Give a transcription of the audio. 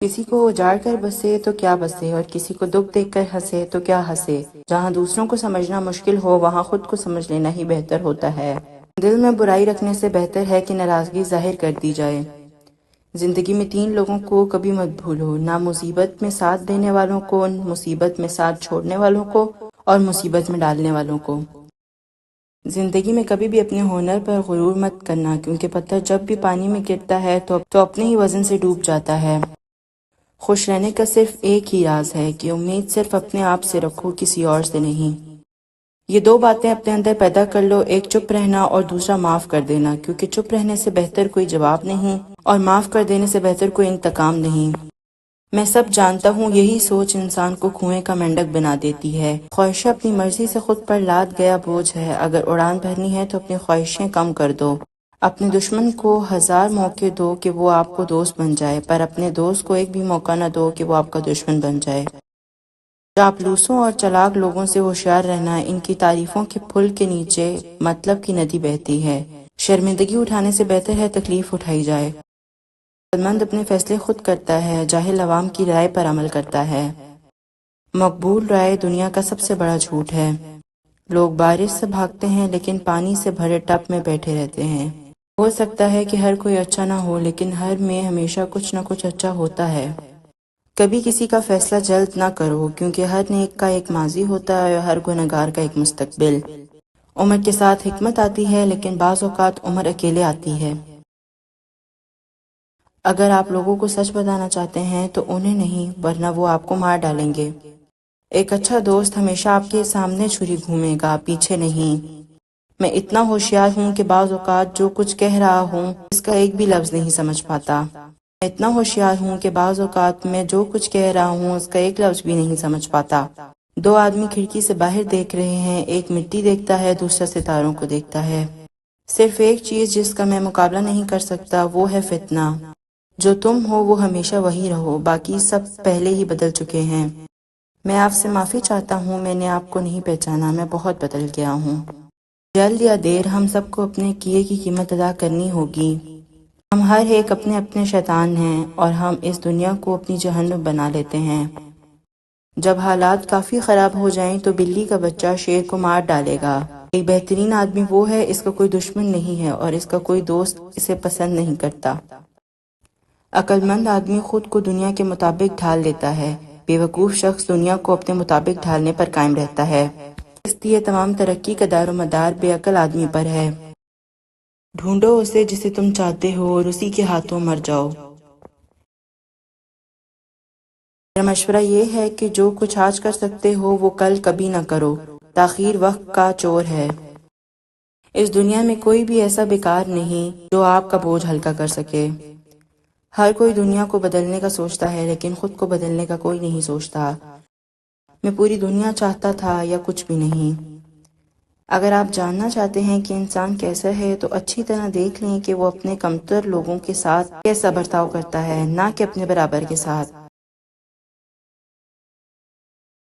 کسی کو اجاڑ کر بسے تو کیا بسے، اور کسی کو دکھ دیکھ کر ہنسے تو کیا ہنسے۔ جہاں دوسروں کو سمجھنا مشکل ہو وہاں خود کو سمجھ لینا ہی بہتر ہوتا ہے۔ دل میں برائی رکھنے سے بہتر ہے کہ ناراضگی ظاہر کر دی جائے۔ زندگی میں 3 لوگوں کو کبھی مت بھولو، نہ مصیبت میں ساتھ دینے والوں کو، مصیبت میں ساتھ چھوڑنے والوں کو، اور مصیبت میں ڈالنے والوں کو۔ زندگی میں کبھی بھی اپنے ہنر پر غرور مت کرنا، کیونکہ پتھر جب بھی پانی میں گرتا ہے تو اپنے ہی وزن سے ڈوب جاتا ہے۔ خوش رہنے کا صرف ایک ہی راز ہے کہ امید صرف اپنے آپ سے رکھو، کسی اور سے نہیں۔ یہ 2 باتیں اپنے اندر پیدا کر لو، ایک چپ رہنا اور دوسرا معاف کر دینا، کیونکہ چپ رہنے سے بہتر کوئی جواب نہیں اور معاف کر دینے سے بہتر کوئی انتقام نہیں۔ میں سب جانتا ہوں، یہی سوچ انسان کو کنویں کا مینڈک بنا دیتی ہے۔ خواہشیں اپنی مرضی سے خود پر لاد گیا بوجھ ہے، اگر اڑان بھرنی ہے تو اپنی خواہشیں کم کر دو۔ اپنے دشمن کو 1000 موقع دو کہ وہ آپ کو دوست بن جائے، پر اپنے دوست کو ایک بھی موقع نہ دو کہ وہ آپ کا دشمن بن جائے۔ چاپلوسوں اور چلاک لوگوں سے ہوشیار رہنا، ان کی تعریفوں کے پھل کے نیچے مطلب کی ندی بہتی ہے۔ شرمندگی اٹھانے سے بہتر ہے تکلیف اٹھائی جائے۔ عقل مند اپنے فیصلے خود کرتا ہے، جاہل عوام کی رائے پر عمل کرتا ہے۔ مقبول رائے دنیا کا سب سے بڑا جھوٹ ہے۔ لوگ بارش سے بھاگتے ہیں لیکن پانی سے بھرے ٹب میں بیٹھے رہتے ہیں۔ ہو سکتا ہے کہ ہر کوئی اچھا نہ ہو، لیکن ہر میں ہمیشہ کچھ نہ کچھ اچھا ہوتا ہے۔ کبھی کسی کا فیصلہ جلد نہ کرو، کیونکہ ہر نیک کا ایک ماضی ہوتا ہے اور ہر گنہگار کا ایک مستقبل۔ عمر کے ساتھ حکمت آتی ہے، لیکن بعض اوقات عمر اکیلے آتی ہے۔ اگر آپ لوگوں کو سچ بتانا چاہتے ہیں تو انہیں نہیں، ورنہ وہ آپ کو مار ڈالیں گے۔ ایک اچھا دوست ہمیشہ آپ کے سامنے چھری گھومے گا، پیچھے نہیں۔ میں اتنا ہوشیار ہوں کہ بعض اوقات جو کچھ کہہ رہا ہوں اس کا ایک بھی لفظ نہیں سمجھ پاتا۔ میں اتنا ہوشیار ہوں کہ بعض اوقات میں جو کچھ کہہ رہا ہوں اس کا ایک لفظ بھی نہیں سمجھ پاتا۔ 2 آدمی کھڑکی سے باہر دیکھ رہے ہیں، ایک مٹی دیکھتا ہے، دوسرا ستاروں کو دیکھتا ہے۔ صرف ایک چیز جس کا میں مقابلہ نہیں کر سکتا وہ ہے فتنہ۔ جو تم ہو وہ ہمیشہ وہی رہو، باقی سب پہلے ہی بدل چکے ہیں۔ میں آپ سے معافی چاہتا ہوں، میں نے آپ کو نہیں پہچانا، میں بہت بدل گیا ہوں۔ جلد یا دیر ہم سب کو اپنے کیے کی قیمت ادا کرنی ہوگی۔ ہم ہر ایک اپنے اپنے شیطان ہیں اور ہم اس دنیا کو اپنی جہنم بنا لیتے ہیں۔ جب حالات کافی خراب ہو جائیں تو بلی کا بچہ شیر کو مار ڈالے گا۔ ایک بہترین آدمی وہ ہے اس کا کوئی دشمن نہیں ہے اور اس کا کوئی دوست اسے پسند نہیں کرتا۔ عقل مند آدمی خود کو دنیا کے مطابق ڈھال لیتا ہے، بے وقوف شخص دنیا کو اپنے مطابق ڈھالنے پر قائم رہتا ہے۔ اس لیے تمام ترقی کا دار و مدار بے عقل آدمی پر ہے۔ ڈھونڈو اسے جسے تم چاہتے ہو اور اسی کے ہاتھوں مر جاؤ۔ میرا مشورہ یہ ہے کہ جو کچھ آج کر سکتے ہو وہ کل کبھی نہ کرو، تاخیر وقت کا چور ہے۔ اس دنیا میں کوئی بھی ایسا بیکار نہیں جو آپ کا بوجھ ہلکا کر سکے۔ ہر کوئی دنیا کو بدلنے کا سوچتا ہے، لیکن خود کو بدلنے کا کوئی نہیں سوچتا۔ میں پوری دنیا چاہتا تھا یا کچھ بھی نہیں۔ اگر آپ جاننا چاہتے ہیں کہ انسان کیسا ہے تو اچھی طرح دیکھ لیں کہ وہ اپنے کمتر لوگوں کے ساتھ کیسا برتاؤ کرتا ہے، نہ کہ اپنے برابر کے ساتھ۔